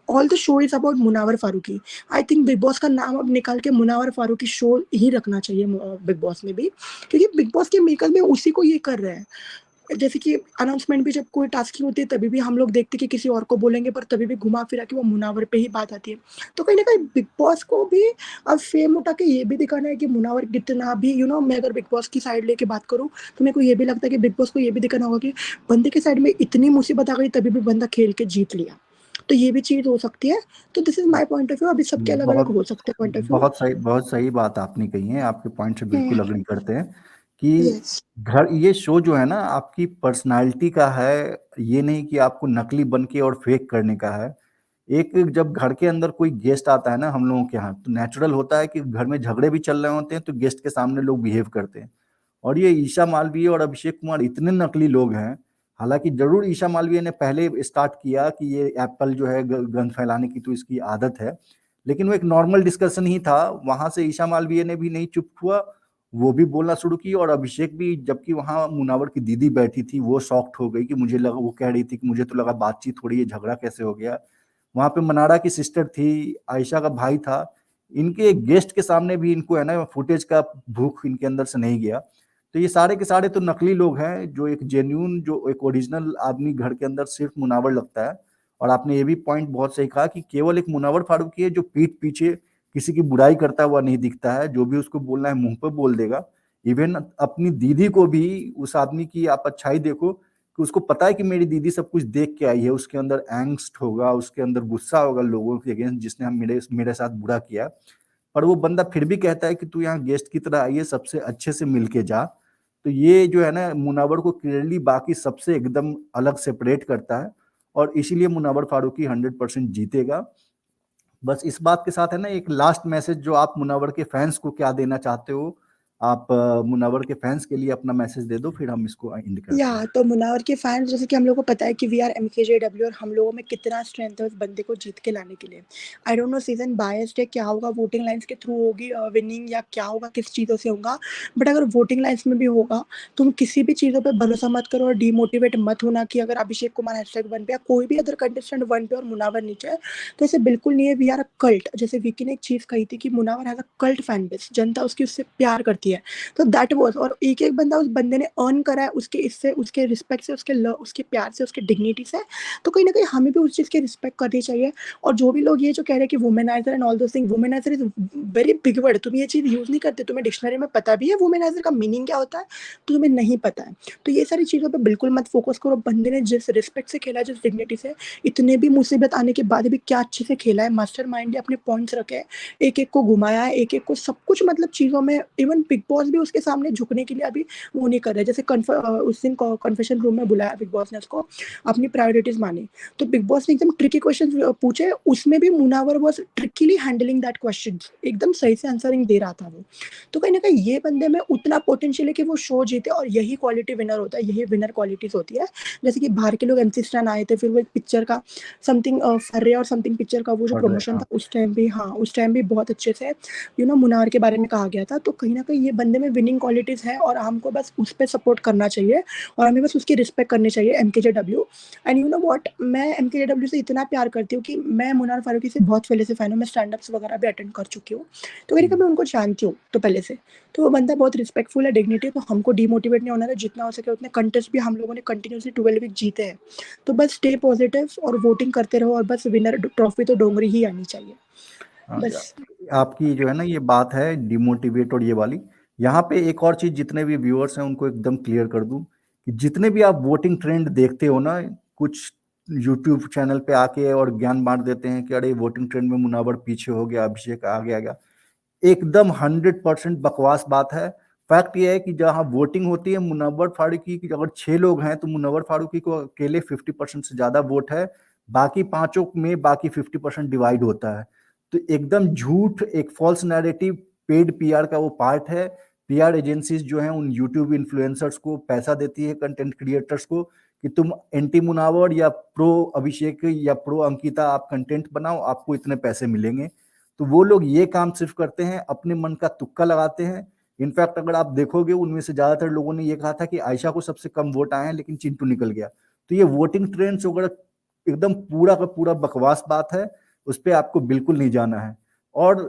All the show is about Munawar Faruqui. I think Bigg Boss का नाम अब निकाल के मुनावर फारूकी शो ही रखना चाहिए बिग बॉस में भी, क्योंकि बिग बॉस के मेकर्स भी उसी को ये कर रहे हैं। जैसे कि अनाउंसमेंट भी जब कोई टास्क की होती है तभी भी हम लोग देखते हैं कि किसी और को बोलेंगे, पर तभी भी घुमा फिरा के वो मुनावर पे ही बात आती है। तो कहीं ना कहीं बिग बॉस को भी अब फेम उठा के ये भी दिखाना है कि मुनावर कितना भी मैं अगर बिग बॉस की साइड लेके बात करूँ तो मेरे को ये भी लगता है कि बिग बॉस को ये भी दिखाना होगा कि बंदे के साइड में इतनी मुसीबत आ गई तभी भी बंदा खेल के जीत लिया। तो ये भी चीज हो सकती है। तो this is my point of view. अभी सबके अलग अलग बहुत हो सकते हैं पॉइंट ऑफ व्यू। बहुत सही बात आपने कही है, आपके पॉइंट से बिल्कुल अग्री करते हैं कि यस। घर ये शो जो है ना आपकी पर्सनालिटी का है, ये नहीं कि आपको नकली बन के और फेक करने का है। एक जब घर के अंदर कोई गेस्ट आता है ना हम लोगों के यहाँ, तो नेचुरल होता है कि घर में झगड़े भी चल रहे होते हैं तो गेस्ट के सामने लोग बिहेव करते हैं। और ये ईशा मालवीय और अभिषेक कुमार इतने नकली लोग हैं। हालांकि जरूर ईशा मालवीय ने पहले स्टार्ट किया कि ये एप्पल जो है गंद फैलाने की तो इसकी आदत है, लेकिन वो एक नॉर्मल डिस्कशन ही था। वहां से ईशा मालवीय ने भी नहीं चुप हुआ, वो भी बोलना शुरू की। और अभिषेक भी, जबकि वहां मुनावर की दीदी बैठी थी, वो शॉक्ड हो गई कि मुझे लगा, वो कह रही थी कि मुझे तो लगा बातचीत हो रही है, झगड़ा कैसे हो गया। वहां पे मनारा की सिस्टर थी, आयशा का भाई था। इनके गेस्ट के सामने भी इनको है ना फुटेज का भूख इनके अंदर से नहीं गया। तो ये सारे के सारे तो नकली लोग हैं। जो एक जेन्यून, जो एक ओरिजिनल आदमी घर के अंदर सिर्फ मुनावर लगता है। और आपने ये भी पॉइंट बहुत सही कहा कि केवल एक मुनावर फारूकी है जो पीठ पीछे किसी की बुराई करता हुआ नहीं दिखता है, जो भी उसको बोलना है मुंह पे बोल देगा। इवन अपनी दीदी को भी, उस आदमी की आप अच्छाई देखो कि उसको पता है कि मेरी दीदी सब कुछ देख के आई है, उसके अंदर एंग्स्ट होगा, उसके अंदर गुस्सा होगा लोगों के अगेंस्ट जिसने हम मेरे मेरे साथ बुरा किया। पर वो बंदा फिर भी कहता है कि तू यहाँ गेस्ट की तरह आई है, सबसे अच्छे से मिलके जा। तो ये जो है ना मुनावर को क्लियरली बाकी सबसे एकदम अलग सेपरेट करता है। और इसीलिए मुनावर फारूकी 100% जीतेगा। बस इस बात के साथ है ना, एक लास्ट मैसेज जो आप मुनावर के फैंस को क्या देना चाहते हो, आप मुनावर के फैंस के लिए अपना मैसेज दे दो, फिर हम इसको एंड करते हैं। तो मुनावर के फैंस, जैसे कि हम लोग को पता है कि वी आर एमकेजेडब्ल्यू और हम लोगों में कितना स्ट्रेंथ है उस बंदे को जीत के लाने के लिए। I don't know season biased है, क्या होगा, वोटिंग लाइन्स के थ्रू होगी विनिंग या क्या होगा, किस चीज़ों से होगा। बट अगर वोटिंग लाइन्स में भी होगा, तुम किसी भी चीज़ों पे भरोसा मत करो और डीमोटिवेट मत होना कि अगर अभिषेक कुमार #1 पे या कोई भी अदर कंटेस्टेंट 1 पे और मुनावर नीचे है, तो ऐसे बिल्कुल नहीं है। We are a cult. जैसे विकी ने एक चीज़ कही थी कि Munawar has a cult fan base, जनता उसकी उससे प्यार करती है। तो दैट वाज़, और एक-एक बंदा उस बंदे ने अर्न करा है उसके इससे, उसके रिस्पेक्ट से, उसके लव, उसके प्यार से, उसके डिग्निटी से। तो कहीं न कहीं हमें भी उस चीज़ की रिस्पेक्ट करनी चाहिए। और जो भी लोग ये जो कह रहे हैं कि womaniser and all those thing, womaniser is very big word. तुम ये चीज़ यूज़ नहीं करते, तुम्हें डिक्शनरी में पता भी है वुमेनाइज़र का मीनिंग क्या होता है, तो तुम्हें नहीं पता है। तो ये सारी चीज़ों पे बिल्कुल मत फ़ोकस करो। बंदे ने जिस रिस्पेक्ट से खेला है, जिस डिग्निटी से, इतने भी मुसीबत आने के बाद भी क्या अच्छे से खेला है। मास्टरमाइंड ने अपने पॉइंट्स रखे हैं, एक-एक को घुमाया है, एक-एक को सब कुछ, मतलब चीज़ों में इवन बिग बॉस भी उसके सामने झुकने के लिए अभी वो नहीं कर रहे। जैसे उस दिन कन्फेशन रूम में बुलाया बिग बॉस ने उसको, अपनी प्रायोरिटीज़ मानी। तो बिग बॉस ने एकदम ट्रिकी क्वेश्चंस पूछे, उसमें भी Munawar was trickily handling that questions, एकदम सही से आंसरिंग दे रहा था वो। तो कहीं न कहीं ये बंदे में उतना पोटेंशियल है कि वो शो जीते, और यही क्वालिटी विनर होता है, यही विनर क्वालिटीज़ होती है। जैसे कि बाहर के लोग एमसी स्टैन आए थे, फिर वो एक पिक्चर का समथिंग फर्रे और समथिंग पिक्चर का वो जो पढ़ रहे प्रमोशन हाँ। था उस टाइम भी, हाँ, उस टाइम भी बहुत अच्छे से मुनावर के बारे में कहा गया था। तो कहीं न कहीं ये बंदे में विनिंग क्वालिटीज़ है और हमको बस उस पे सपोर्ट करना चाहिए और हमें बस उसकी रिस्पेक्ट करनी चाहिए, एमकेजेडब्ल्यू। एंड यू नो व्हाट, मैं एमकेजेडब्ल्यू से इतना प्यार करती हूँ कि मैं मुनार फारूकी से बहुत पहले से फैन हूँ। मैं स्टैंड-अप्स वगैरह भी अटेंड कर चुकी हूँ। तो कहीं न कहीं मैं उनको जानती हूँ तो पहले से। तो वो बंदा बहुत रिस्पेक्टफुल है, डिग्निटी है, तो हमको डिमोटिवेट नहीं होना है। जितना हो सके उतने कंटेस्ट भी हम लोगों ने कंटिन्यूअसली 12 वीक जीते हैं। तो बस स्टे पॉजिटिव और वोटिंग करते रहो, और बस विनर ट्रॉफी तो डोंगरी ही आनी चाहिए। हाँ, बस। आपकी जो है ना ये बात है डिमोटिवेट और ये वाली, यहाँ पे एक और चीज जितने भी व्यूअर्स हैं उनको एकदम क्लियर कर दूं कि जितने भी आप वोटिंग ट्रेंड देखते हो ना, कुछ यूट्यूब चैनल पे आके और ज्ञान बांट देते हैं कि अरे वोटिंग ट्रेंड में मुनावर पीछे हो गया, अभिषेक आगे आ गया, एकदम 100% बकवास बात है। फैक्ट ये है कि जहां वोटिंग होती है मुनव्वर फारूकी की, अगर 6 लोग हैं तो मुनव्वर फारूकी को अकेले 50% से ज्यादा वोट है। बाकी पांचों में बाकी 50% डिवाइड होता है। तो एकदम झूठ, एक फॉल्स नैरेटिव, पेड पीआर का वो पार्ट है। पीआर एजेंसीज जो हैं उन यूट्यूब इन्फ्लुएंसर्स को पैसा देती है, कंटेंट क्रिएटर्स को, कि तुम एंटी मुनावर या प्रो अभिषेक या प्रो अंकिता आप कंटेंट बनाओ, आपको इतने पैसे मिलेंगे। तो वो लोग ये काम सिर्फ करते हैं, अपने मन का तुक्का लगाते हैं। इनफैक्ट अगर आप देखोगे उनमें से ज्यादातर लोगों ने ये कहा था कि आयशा को सबसे कम वोट आए हैं लेकिन चिंटू निकल गया। तो ये वोटिंग ट्रेंड्स वगैरह एकदम पूरा का पूरा बकवास बात है, उस पर आपको बिल्कुल नहीं जाना है। और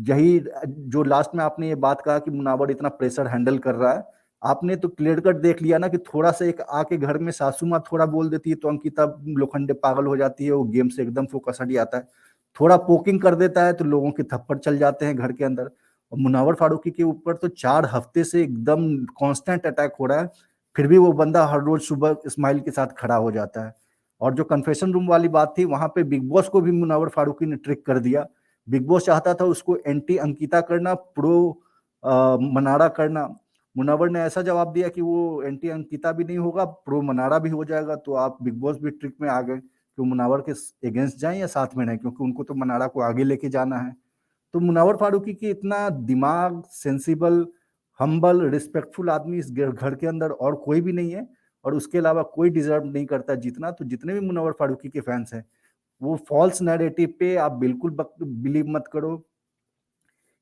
यही जो लास्ट में आपने ये बात कहा कि मुनावर इतना प्रेशर हैंडल कर रहा है, आपने तो क्लियर कट देख लिया ना कि थोड़ा सा एक आके घर में सासू माँ थोड़ा बोल देती है तो अंकिता लोखंडे पागल हो जाती है, वो गेम से एकदम फोकस हट जाता है। थोड़ा पोकिंग कर देता है तो लोगों के थप्पड़ चल जाते हैं घर के अंदर। और मुनावर फारूकी के ऊपर तो 4 हफ्ते से एकदम कांस्टेंट अटैक हो रहा है, फिर भी वो बंदा हर रोज सुबह स्माइल के साथ खड़ा हो जाता है। और जो कन्फेशन रूम वाली बात थी, वहां पे बिग बॉस को भी मुनावर फारूकी ने ट्रिक कर दिया। बिग बॉस चाहता था उसको एंटी अंकिता करना, प्रो मनारा करना। मुनावर ने ऐसा जवाब दिया कि वो एंटी अंकिता भी नहीं होगा, प्रो मनारा भी हो जाएगा। तो आप बिग बॉस भी ट्रिक में आ गए कि वो मुनावर के अगेंस्ट जाएं या साथ में रहें, क्योंकि उनको तो मनारा को आगे लेके जाना है। तो मुनावर फारूकी की इतना दिमाग, सेंसिबल, हम्बल, रिस्पेक्टफुल आदमी इस घर के अंदर और कोई भी नहीं है। और उसके अलावा कोई डिजर्व नहीं करता जीतना। तो जितने भी मुनावर फारूकी के फैंस हैं, वो फॉल्स नैरेटिव पे आप बिल्कुल बिलीव मत करो।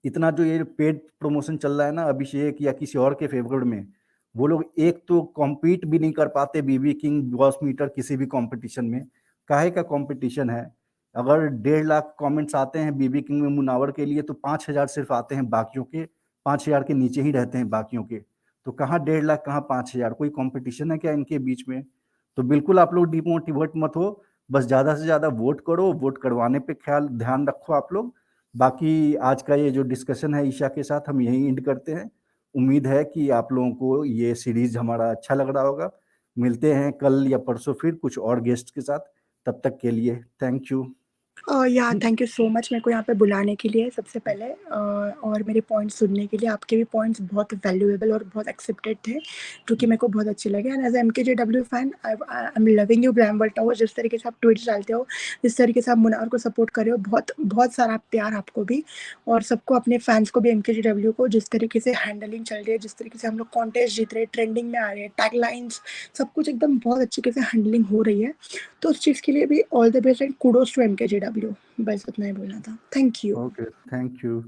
इतना जो ये पेड प्रमोशन चल रहा है ना अभिषेक या किसी और के फेवर में, वो लोग एक तो कॉम्पीट भी नहीं कर पाते बीबी किंग, बॉस मीटर, किसी भी कंपटीशन में। काहे का कंपटीशन है? अगर 1.5 लाख कमेंट्स आते हैं बीबी किंग में मुनावर के लिए, तो 5,000 सिर्फ आते हैं बाकियों के, 5,000 के नीचे ही रहते हैं बाकियों के। तो कहाँ 1.5 लाख, कहाँ 5,000? कोई कंपटीशन है क्या इनके बीच में? तो बिल्कुल आप लोग डिमोटिवेट मत हो, बस ज्यादा से ज्यादा वोट करो, वोट करवाने पे ख्याल ध्यान रखो आप लोग। बाकी आज का ये जो डिस्कशन है ईशा के साथ, हम यही एंड करते हैं। उम्मीद है कि आप लोगों को ये सीरीज हमारा अच्छा लग रहा होगा। मिलते हैं कल या परसों फिर कुछ और गेस्ट के साथ। तब तक के लिए थैंक यू। या थैंक यू सो मच मेरे को यहाँ पे बुलाने के लिए सबसे पहले, और मेरे पॉइंट्स सुनने के लिए। आपके भी पॉइंट्स बहुत वैल्यूएबल और बहुत एक्सेप्टेड थे, जो कि मेरे को बहुत अच्छे लगे। And as MKJW fan, I am loving you ब्राह्मण टावर। जिस तरीके से आप ट्वीट्स डालते हो, जिस तरीके से आप मुनावर को सपोर्ट कर रहे हो, बहुत बहुत सारा प्यार आपको भी, और सबको, अपने फैंस को भी, MKJW को। जिस तरीके से हैंडलिंग चल रही है, जिस तरीके से हम लोग कॉन्टेस्ट जीत रहे हैं, ट्रेंडिंग में आ रहे हैं, टैगलाइंस, सब कुछ एकदम बहुत अच्छे से हैंडलिंग हो रही है। तो उस चीज़ के लिए भी all the best and kudos to MKJW। बस इतना ही बोलना था। Thank you. Okay, thank you.